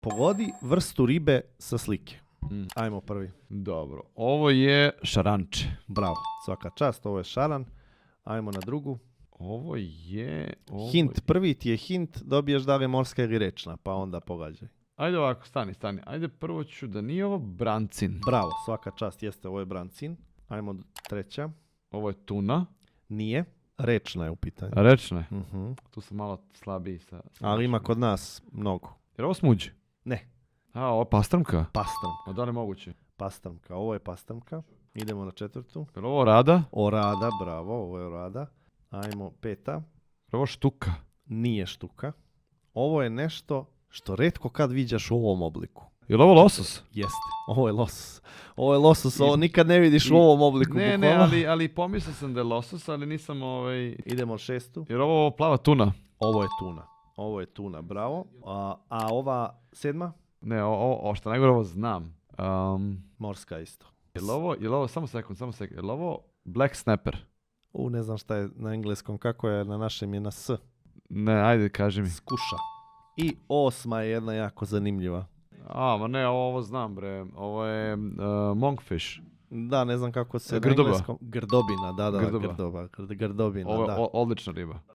Pogodi vrstu ribe sa slike. Mm. Ajmo prvi. Dobro. Ovo je šaranče. Bravo, svaka čast, ovo je šaran. Ajmo na drugu. Ovo je... Hint, prvi ti je hint, dobiješ da li je morska ili rečna, pa onda pogađaj. Ajde ovako, stani. Ajde prvo ću da nije ovo brancin. Bravo, svaka čast, jeste, ovo je brancin. Ajmo treća. Ovo je tuna. Nije, rečna je u pitanju. Rečna je. Mhm. Tu sam malo slabiji sa Ali ima kod nas mnogo. Jer ovo smuđi? Ne, Ovo je pastrmka? pastrmka. Da li je moguće? Pastrmka, ovo je pastrmka. Idemo na četvrtu. Je li ovo rada? Orada, bravo, ovo je orada. Ajmo peta. Je li ovo štuka? Nije štuka. Ovo je nešto što retko kad viđaš u ovom obliku. Je li ovo losos? Jeste, ovo je losos. Ovo je losos, ovo nikad ne vidiš u ovom obliku. Ne, bukvalno. ali pomislio sam da je losos, ali nisam Idemo na šestu. Jer ovo plava tuna? Ovo je tuna. Ovo je tuna, bravo. A ova sedma? Ne, ovo što najgore ovo znam. Morska isto. Je li ovo, samo sekund, je li ovo black snapper? Ne znam šta je na engleskom, kako je na našem je na S. Ne, ajde, kaži mi. Skuša. I osma je jedna jako zanimljiva. Ma ne, ovo znam, bre. Ovo je monkfish. Da, ne znam kako se Grdoba. na engleskom... Grdobina, da, Grdoba. grdoba. Grdobina, Ovo da. je odlična riba.